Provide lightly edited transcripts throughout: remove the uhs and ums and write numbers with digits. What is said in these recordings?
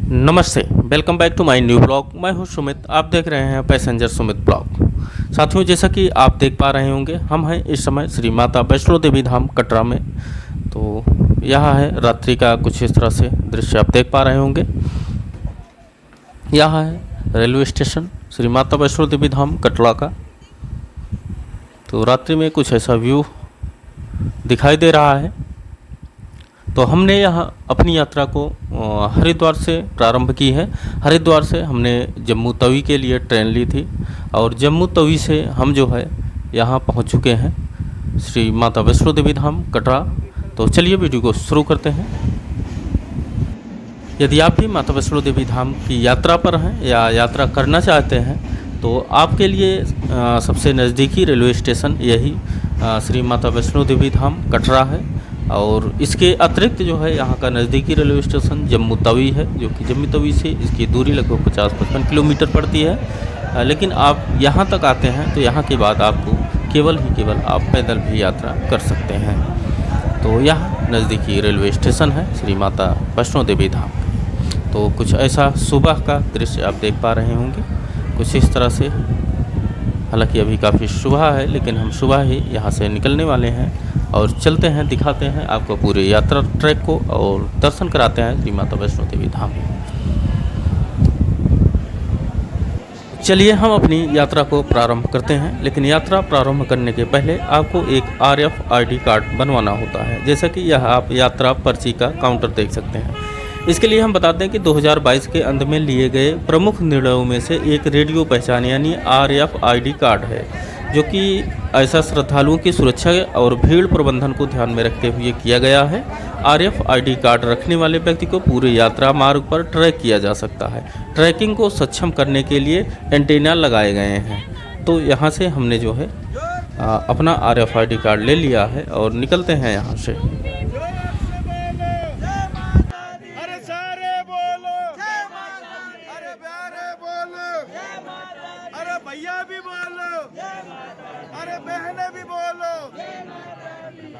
नमस्ते, welcome back to my new blog. मैं हूं सुमित, आप देख रहे हैं पैसेंजर सुमित ब्लॉग। साथियों, जैसा कि आप देख पा रहे होंगे, हम हैं इस समय श्री माता वैष्णो देवी धाम कटरा में। तो यह है रात्रि का कुछ इस तरह से दृश्य आप देख पा रहे होंगे। यह है रेलवे स्टेशन श्री माता वैष्णो देवी धाम कटरा का। तो रात्रि में कुछ ऐसा व्यू दिखाई दे रहा है। तो हमने यहाँ अपनी यात्रा को हरिद्वार से प्रारंभ की है। हरिद्वार से हमने जम्मू तवी के लिए ट्रेन ली थी और जम्मू तवी से हम जो है यहाँ पहुँच चुके हैं श्री माता वैष्णो देवी धाम कटरा। तो चलिए वीडियो को शुरू करते हैं। यदि आप भी माता वैष्णो देवी धाम की यात्रा पर हैं या यात्रा करना चाहते हैं तो आपके लिए सबसे नज़दीकी रेलवे स्टेशन यही श्री माता वैष्णो देवी धाम कटरा है। और इसके अतिरिक्त जो है यहाँ का नज़दीकी रेलवे स्टेशन जम्मू तवी है, जो कि जम्मू तवी से इसकी दूरी लगभग 50-55 किलोमीटर पड़ती है। लेकिन आप यहाँ तक आते हैं तो यहाँ के बाद आपको केवल आप पैदल भी यात्रा कर सकते हैं। तो यह नज़दीकी रेलवे स्टेशन है श्री माता वैष्णो देवी धाम। तो कुछ ऐसा सुबह का दृश्य आप देख पा रहे होंगे, कुछ इस तरह से। हालांकि अभी काफ़ी सुबह है, लेकिन हम सुबह ही यहाँ से निकलने वाले हैं और चलते हैं, दिखाते हैं आपको पूरे यात्रा ट्रैक को और दर्शन कराते हैं श्री माता वैष्णो देवी धाम। चलिए हम अपनी यात्रा को प्रारंभ करते हैं। लेकिन यात्रा प्रारंभ करने के पहले आपको एक RFID कार्ड बनवाना होता है। जैसा कि यह आप यात्रा पर्ची का काउंटर देख सकते हैं। इसके लिए हम बताते हैं कि 2022 के अंत में लिए गए प्रमुख निर्णयों में से एक रेडियो पहचान यानी RFID कार्ड है, जो कि ऐसा श्रद्धालुओं की सुरक्षा और भीड़ प्रबंधन को ध्यान में रखते हुए किया गया है। RFID कार्ड रखने वाले व्यक्ति को पूरे यात्रा मार्ग पर ट्रैक किया जा सकता है। ट्रैकिंग को सक्षम करने के लिए एंटीना लगाए गए हैं। तो यहाँ से हमने जो है अपना RFID कार्ड ले लिया है और निकलते हैं यहाँ से। भैया भी बोलो, अरे बहने भी बोलो,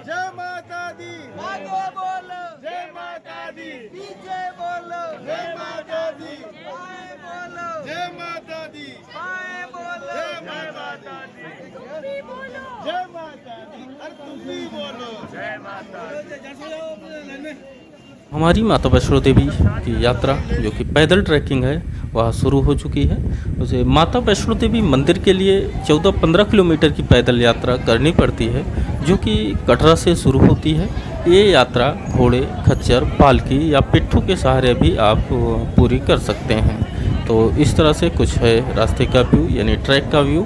जय माता दी, आगे बोलो, जय माता दी, पीछे बोलो, जय माता दी, बाएं बोलो, जय माता दी, बाएं बोलो, जय माता दी, जय माता दी, अरे तुम भी बोलो, जय माता दी। हमारी माता वैष्णो देवी की यात्रा जो कि पैदल ट्रैकिंग है वह शुरू हो चुकी है। उसे माता वैष्णो देवी मंदिर के लिए 14-15 किलोमीटर की पैदल यात्रा करनी पड़ती है, जो कि कटरा से शुरू होती है। ये यात्रा घोड़े, खच्चर, पालकी या पिट्ठू के सहारे भी आप पूरी कर सकते हैं। तो इस तरह से कुछ है रास्ते का व्यू यानी ट्रैक का व्यू।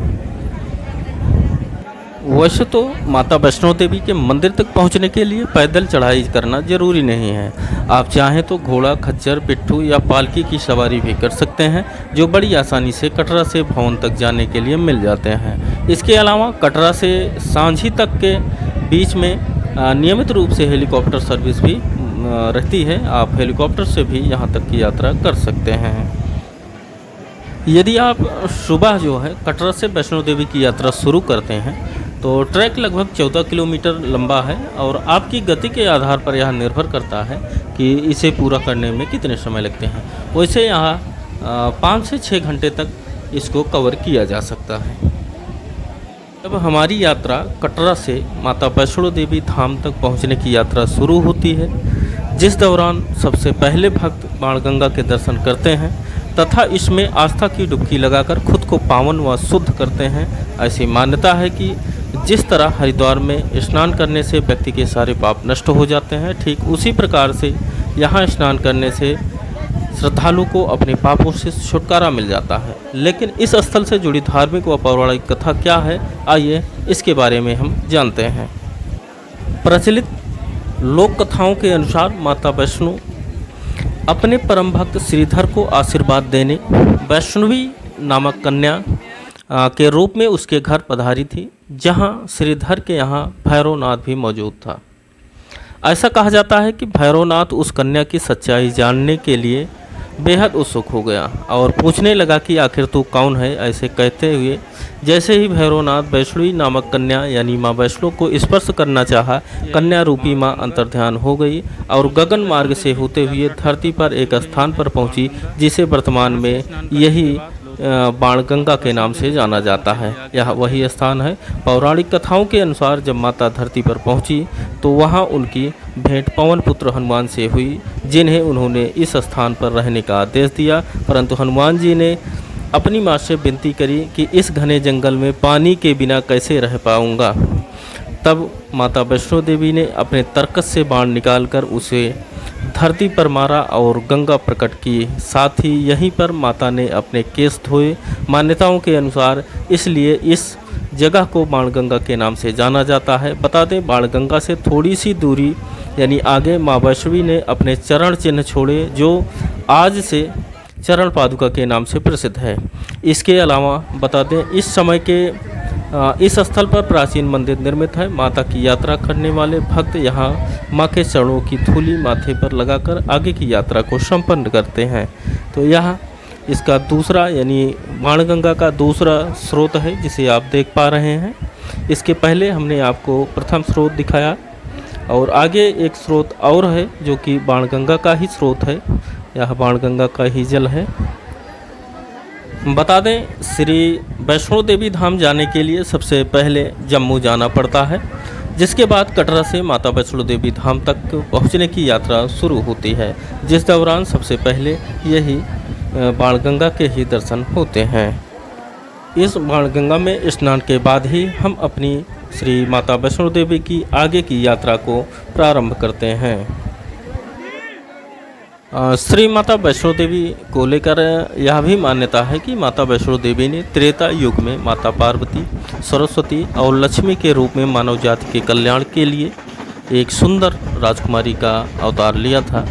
वैसे तो माता वैष्णो देवी के मंदिर तक पहुंचने के लिए पैदल चढ़ाई करना ज़रूरी नहीं है। आप चाहें तो घोड़ा, खच्चर, पिट्ठू या पालकी की सवारी भी कर सकते हैं, जो बड़ी आसानी से कटरा से भवन तक जाने के लिए मिल जाते हैं। इसके अलावा कटरा से सांझी तक के बीच में नियमित रूप से हेलीकॉप्टर सर्विस भी रहती है। आप हेलीकॉप्टर से भी यहाँ तक की यात्रा कर सकते हैं। यदि आप सुबह जो है कटरा से वैष्णो देवी की यात्रा शुरू करते हैं तो ट्रैक लगभग 14 किलोमीटर लंबा है और आपकी गति के आधार पर यह निर्भर करता है कि इसे पूरा करने में कितने समय लगते हैं। वैसे यहाँ 5 से 6 घंटे तक इसको कवर किया जा सकता है। जब हमारी यात्रा कटरा से माता वैष्णो देवी धाम तक पहुँचने की यात्रा शुरू होती है, जिस दौरान सबसे पहले भक्त बाणगंगा के दर्शन करते हैं तथा इसमें आस्था की डुबकी लगाकर खुद को पावन व शुद्ध करते हैं। ऐसी मान्यता है कि जिस तरह हरिद्वार में स्नान करने से व्यक्ति के सारे पाप नष्ट हो जाते हैं, ठीक उसी प्रकार से यहाँ स्नान करने से श्रद्धालु को अपने पापों से छुटकारा मिल जाता है। लेकिन इस स्थल से जुड़ी धार्मिक व पौराणिक कथा क्या है, आइए इसके बारे में हम जानते हैं। प्रचलित लोक कथाओं के अनुसार माता वैष्णो अपने परम भक्त श्रीधर को आशीर्वाद देने वैष्णवी नामक कन्या के रूप में उसके घर पधारी थी, जहां श्रीधर के यहाँ भैरवनाथ भी मौजूद था। ऐसा कहा जाता है कि भैरवनाथ उस कन्या की सच्चाई जानने के लिए बेहद उत्सुक हो गया और पूछने लगा कि आखिर तू कौन है। ऐसे कहते हुए जैसे ही भैरवनाथ वैष्णवी नामक कन्या यानी माँ वैष्णो को स्पर्श करना चाहा, कन्या रूपी माँ अंतर्ध्यान हो गई और गगन मार्ग से होते हुए धरती पर एक स्थान पर पहुंची, जिसे वर्तमान में यही बाणगंगा के नाम से जाना जाता है। यह वही स्थान है। पौराणिक कथाओं के अनुसार जब माता धरती पर पहुंची तो वहां उनकी भेंट पवन पुत्र हनुमान से हुई, जिन्हें उन्होंने इस स्थान पर रहने का आदेश दिया। परंतु हनुमान जी ने अपनी माँ से विनती करी कि इस घने जंगल में पानी के बिना कैसे रह पाऊँगा। तब माता वैष्णो देवी ने अपने तरकस से बाण निकालकर उसे धरती पर मारा और गंगा प्रकट की। साथ ही यहीं पर माता ने अपने केस धोए। मान्यताओं के अनुसार इसलिए इस जगह को बाणगंगा के नाम से जाना जाता है। बता दें, बाणगंगा से थोड़ी सी दूरी यानी आगे माँ वैष्णवी ने अपने चरण चिन्ह छोड़े, जो आज से चरण पादुका के नाम से प्रसिद्ध है। इसके अलावा बता दें, इस समय के इस स्थल पर प्राचीन मंदिर निर्मित है। माता की यात्रा करने वाले भक्त यहाँ माँ के चरणों की धूलि माथे पर लगाकर आगे की यात्रा को संपन्न करते हैं। तो यह इसका दूसरा यानी बाणगंगा का दूसरा स्रोत है, जिसे आप देख पा रहे हैं। इसके पहले हमने आपको प्रथम स्रोत दिखाया और आगे एक स्रोत और है जो कि बाणगंगा का ही स्रोत है। यह बाणगंगा का ही जल है। बता दें, श्री वैष्णो देवी धाम जाने के लिए सबसे पहले जम्मू जाना पड़ता है, जिसके बाद कटरा से माता वैष्णो देवी धाम तक पहुंचने की यात्रा शुरू होती है, जिस दौरान सबसे पहले यही बाणगंगा के ही दर्शन होते हैं। इस बाणगंगा में स्नान के बाद ही हम अपनी श्री माता वैष्णो देवी की आगे की यात्रा को प्रारंभ करते हैं। श्री माता वैष्णो देवी को लेकर यह भी मान्यता है कि माता वैष्णो देवी ने त्रेता युग में माता पार्वती, सरस्वती और लक्ष्मी के रूप में मानव जाति के कल्याण के लिए एक सुंदर राजकुमारी का अवतार लिया था।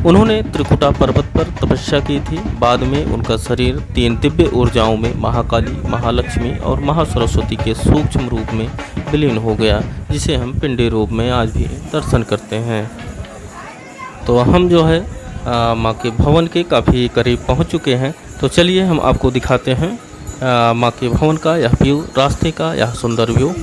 उन्होंने त्रिकुटा पर्वत पर तपस्या की थी। बाद में उनका शरीर 3 दिव्य ऊर्जाओं में महाकाली, महालक्ष्मी और महासरस्वती के सूक्ष्म रूप में विलीन हो गया, जिसे हम पिंडी रूप में आज भी दर्शन करते हैं। तो हम जो है माँ के भवन के काफ़ी करीब पहुँच चुके हैं। तो चलिए हम आपको दिखाते हैं माँ के भवन का यह व्यू, रास्ते का यह सुंदर व्यू।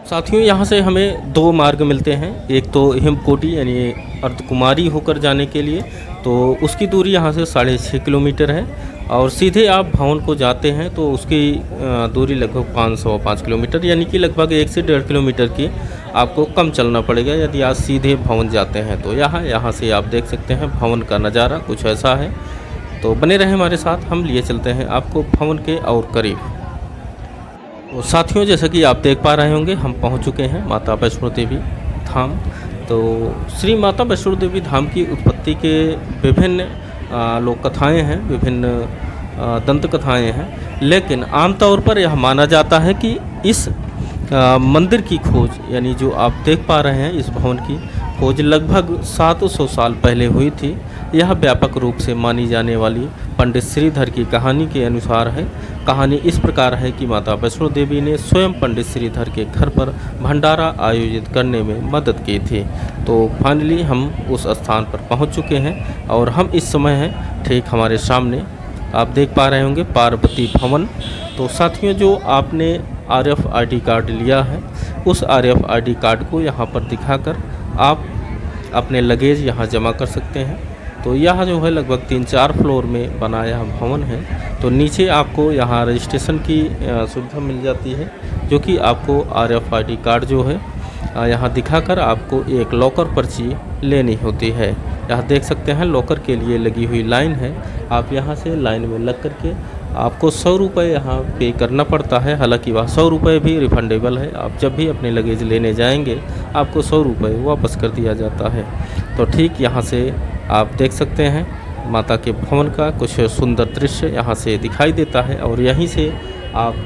साथियों, यहाँ से हमें 2 मार्ग मिलते हैं। एक तो हिमकोटी यानी अर्धकुमारी होकर जाने के लिए, तो उसकी दूरी यहाँ से 6.5 किलोमीटर है, और सीधे आप भवन को जाते हैं तो उसकी दूरी लगभग 505 किलोमीटर यानी कि लगभग 1 से 1.5 किलोमीटर की आपको कम चलना पड़ेगा यदि आप सीधे भवन जाते हैं। तो यहाँ से आप देख सकते हैं भवन का नज़ारा कुछ ऐसा है। तो बने रहें हमारे साथ, हम लिए चलते हैं आपको भवन के और करीब। तो साथियों, जैसा कि आप देख पा रहे होंगे, हम पहुंच चुके हैं माता वैष्णो देवी धाम। तो श्री माता वैष्णो देवी धाम की उत्पत्ति के विभिन्न लोक कथाएँ हैं, विभिन्न दंत कथाएँ हैं, लेकिन आमतौर पर यह माना जाता है कि इस मंदिर की खोज यानी जो आप देख पा रहे हैं इस भवन की, खोज लगभग 700 साल पहले हुई थी। यह व्यापक रूप से मानी जाने वाली पंडित श्रीधर की कहानी के अनुसार है। कहानी इस प्रकार है कि माता वैष्णो देवी ने स्वयं पंडित श्रीधर के घर पर भंडारा आयोजित करने में मदद की थी। तो फाइनली हम उस स्थान पर पहुंच चुके हैं और हम इस समय हैं ठीक हमारे सामने आप देख पा रहे होंगे पार्वती भवन। तो साथियों, जो आपने RFID कार्ड लिया है उस RFID कार्ड को यहाँ पर दिखाकर आप अपने लगेज यहाँ जमा कर सकते हैं। तो यह जो है लगभग 3-4 फ्लोर में बना यह भवन है। तो नीचे आपको यहाँ रजिस्ट्रेशन की सुविधा मिल जाती है, जो कि आपको RFID कार्ड जो है यहाँ दिखाकर आपको एक लॉकर पर्ची लेनी होती है। यहाँ देख सकते हैं लॉकर के लिए लगी हुई लाइन है। आप यहाँ से लाइन में लग करके आपको 100 रुपये यहाँ पे करना पड़ता है। हालांकि वह 100 रुपये भी रिफंडेबल है। आप जब भी अपने लगेज लेने जाएंगे आपको 100 रुपये वापस कर दिया जाता है। तो ठीक यहाँ से आप देख सकते हैं माता के भवन का कुछ सुंदर दृश्य यहाँ से दिखाई देता है और यहीं से आप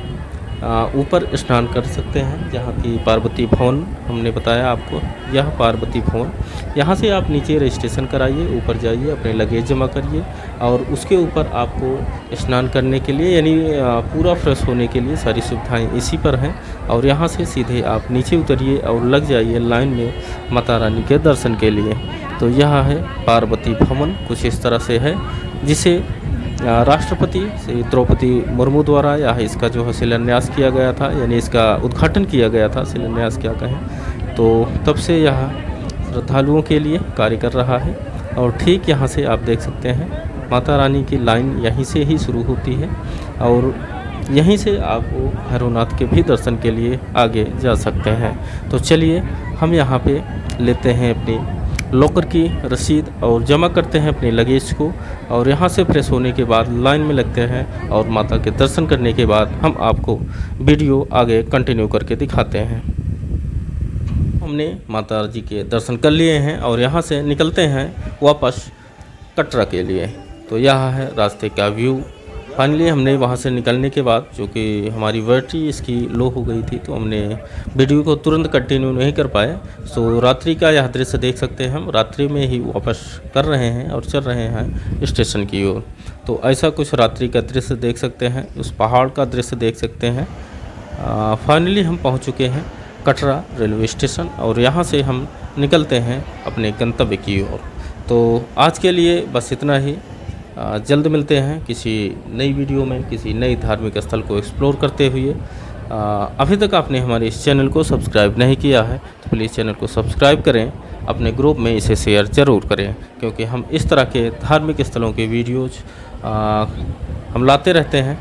ऊपर स्नान कर सकते हैं, जहाँ की पार्वती भवन हमने बताया आपको। यह पार्वती भवन, यहाँ से आप नीचे रजिस्ट्रेशन कराइए, ऊपर जाइए, अपने लगेज जमा करिए और उसके ऊपर आपको स्नान करने के लिए यानी पूरा फ्रेश होने के लिए सारी सुविधाएं इसी पर हैं। और यहाँ से सीधे आप नीचे उतरिए और लग जाइए लाइन में माता रानी के दर्शन के लिए। तो यह है पार्वती भवन, कुछ इस तरह से है, जिसे राष्ट्रपति श्री द्रौपदी मुर्मू द्वारा यह इसका जो है शिलान्यास किया गया था, यानी इसका उद्घाटन किया गया था, शिलान्यास क्या कहें। तो तब से यह श्रद्धालुओं के लिए कार्य कर रहा है। और ठीक यहाँ से आप देख सकते हैं माता रानी की लाइन यहीं से ही शुरू होती है और यहीं से आप भैरवनाथ के भी दर्शन के लिए आगे जा सकते हैं। तो चलिए हम यहाँ पे लेते हैं अपनी लॉकर की रसीद और जमा करते हैं अपने लगेज को और यहाँ से फ्रेश होने के बाद लाइन में लगते हैं और माता के दर्शन करने के बाद हम आपको वीडियो आगे कंटिन्यू करके दिखाते हैं। हमने माता जी के दर्शन कर लिए हैं और यहाँ से निकलते हैं वापस कटरा के लिए। तो यह है रास्ते का व्यू। फाइनली हमने वहाँ से निकलने के बाद, जो कि हमारी बैटरी इसकी लो हो गई थी, तो हमने वीडियो को तुरंत कंटिन्यू नहीं कर पाए। तो रात्रि का यह दृश्य देख सकते हैं, हम रात्रि में ही वापस कर रहे हैं और चल रहे हैं स्टेशन की ओर। तो ऐसा कुछ रात्रि का दृश्य देख सकते हैं, उस पहाड़ का दृश्य देख सकते हैं। फाइनली हम पहुँच चुके हैं कटरा रेलवे स्टेशन और यहाँ से हम निकलते हैं अपने गंतव्य की ओर। तो आज के लिए बस इतना ही। जल्द मिलते हैं किसी नई वीडियो में, किसी नई धार्मिक स्थल को एक्सप्लोर करते हुए। अभी तक आपने हमारे इस चैनल को सब्सक्राइब नहीं किया है तो प्लीज़ चैनल को सब्सक्राइब करें, अपने ग्रुप में इसे शेयर ज़रूर करें, क्योंकि हम इस तरह के धार्मिक स्थलों के वीडियोज़ हम लाते रहते हैं।